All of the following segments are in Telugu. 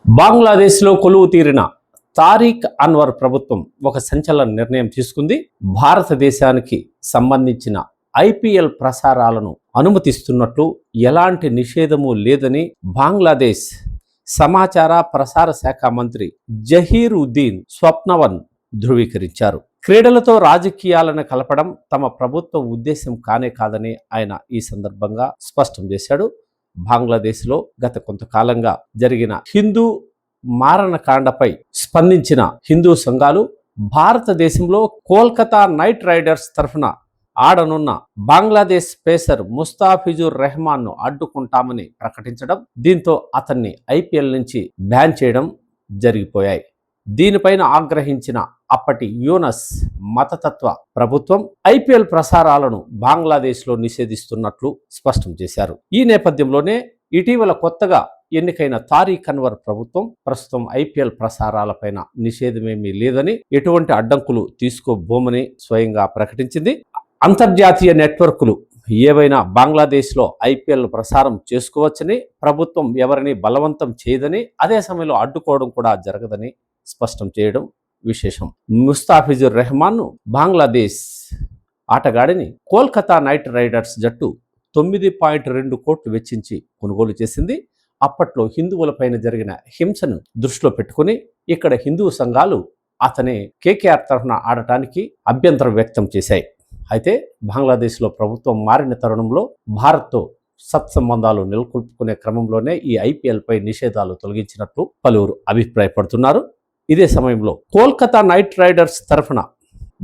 బంగ్లాదేశ్లో కొలువు తీరిన తారిక్ అన్వర్ ప్రభుత్వం ఒక సంచలన నిర్ణయం తీసుకుంది. భారతదేశానికి సంబంధించిన ఐపీఎల్ ప్రసారాలను అనుమతిస్తున్నట్లు ఎలాంటి నిషేధము లేదని బంగ్లాదేశ్ సమాచార ప్రసార శాఖ మంత్రి జహీరుద్దీన్ స్వప్నవన్ ధృవీకరించారు. క్రీడలతో రాజకీయాలను కలపడం తమ ప్రభుత్వ ఉద్దేశం కానే కాదని ఆయన ఈ సందర్భంగా స్పష్టం చేశాడు. బంగ్లాదేశ్లో గత కొంతకాలంగా జరిగిన హిందూ మారణకాండపై స్పందించిన హిందూ సంఘాలు భారతదేశంలో కోల్కతా నైట్ రైడర్స్ తరఫున ఆడనున్న బంగ్లాదేశ్ పేసర్ ముస్తాఫిజుర్ రెహమాన్ను అడ్డుకుంటామని ప్రకటించడం, దీంతో అతన్ని ఐపీఎల్ నుంచి బ్యాన్ చేయడం జరిగిపోయాయి. దీనిపైన ఆగ్రహించిన అప్పటి యూనస్ మతతత్వ ప్రభుత్వం ఐపీఎల్ ప్రసారాలను బంగ్లాదేశ్లో నిషేధిస్తున్నట్లు స్పష్టం చేశారు. ఈ నేపథ్యంలోనే ఇటీవల కొత్తగా ఎన్నికైన తారిక్ అన్వర్ ప్రభుత్వం ప్రస్తుతం ఐపీఎల్ ప్రసారాలపైన నిషేధమేమీ లేదని, ఎటువంటి అడ్డంకులు తీసుకోబోమని స్వయంగా ప్రకటించింది. అంతర్జాతీయ నెట్వర్క్లు ఏవైనా బంగ్లాదేశ్లో ఐపీఎల్ ప్రసారం చేసుకోవచ్చని, ప్రభుత్వం ఎవరిని బలవంతం చేయదని, అదే సమయంలో అడ్డుకోవడం కూడా జరగదని స్పష్టం చేయడం విశేషం. ముస్తాఫిజుర్ రెహమాన్ను బంగ్లాదేశ్ ఆటగాడిని కోల్కతా నైట్ రైడర్స్ జట్టు 9.2 కోట్లు వెచ్చించి కొనుగోలు చేసింది. అప్పట్లో హిందువులపైన జరిగిన హింసను దృష్టిలో పెట్టుకుని ఇక్కడ హిందూ సంఘాలు అతని కేకేఆర్ తరఫున ఆడటానికి అభ్యంతరం వ్యక్తం చేశాయి. అయితే బంగ్లాదేశ్లో ప్రభుత్వం మారిన తరుణంలో భారత్తో సత్సంబంధాలు నెలకొల్పుకునే క్రమంలోనే ఈ ఐపీఎల్పై నిషేధాలు తొలగించినట్లు పలువురు అభిప్రాయపడుతున్నారు. ఇదే సమయంలో కోల్కతా నైట్ రైడర్స్ తరఫున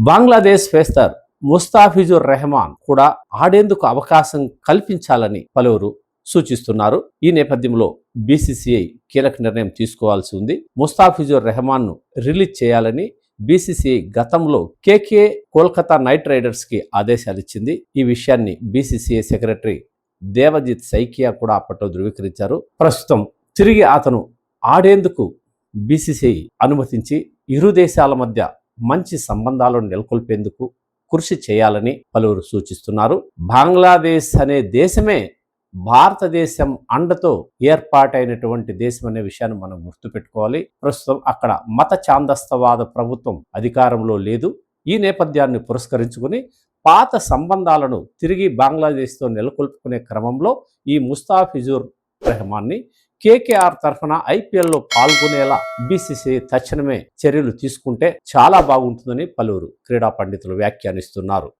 బంగ్లాదేశ్ పేసర్ ముస్తాఫిజుర్ రెహమాన్ కూడా ఆడేందుకు అవకాశం కల్పించాలని పలువురు సూచిస్తున్నారు. ఈ నేపథ్యంలో బీసీసీఐ కీలక నిర్ణయం తీసుకోవాల్సి ఉంది. ముస్తాఫిజుర్ రెహమాన్ను రిలీజ్ చేయాలని బీసీసీఐ గతంలో కేకే కోల్కతా నైట్ రైడర్స్ కి ఆదేశాలు ఇచ్చింది. ఈ విషయాన్ని బీసీసీఐ సెక్రటరీ దేవజిత్ సైకియా కూడా అప్పట్లో ధృవీకరించారు. ప్రస్తుతం తిరిగి అతను ఆడేందుకు బీసీసీఐ అనుమతించి ఇరు దేశాల మధ్య మంచి సంబంధాలను నెలకొల్పేందుకు కృషి చేయాలని పలువురు సూచిస్తున్నారు. బంగ్లాదేశ్ అనే దేశమే భారతదేశం అండతో ఏర్పాటైనటువంటి దేశం అనే విషయాన్ని మనం గుర్తుపెట్టుకోవాలి. ప్రస్తుతం అక్కడ మత ఛాందస్తవాద ప్రభుత్వం అధికారంలో లేదు. ఈ నేపథ్యాన్ని పురస్కరించుకుని పాత సంబంధాలను తిరిగి బంగ్లాదేశ్తో నెలకొల్పుకునే క్రమంలో ఈ ముస్తాఫిజుర్ రెహమాన్ని కేకేఆర్ తరఫున ఐపీఎల్లో పాల్గొనేలా బీసీసీఐ తక్షణమే చర్యలు తీసుకుంటే చాలా బాగుంటుందని పలువురు క్రీడా పండితులు వ్యాఖ్యానిస్తున్నారు.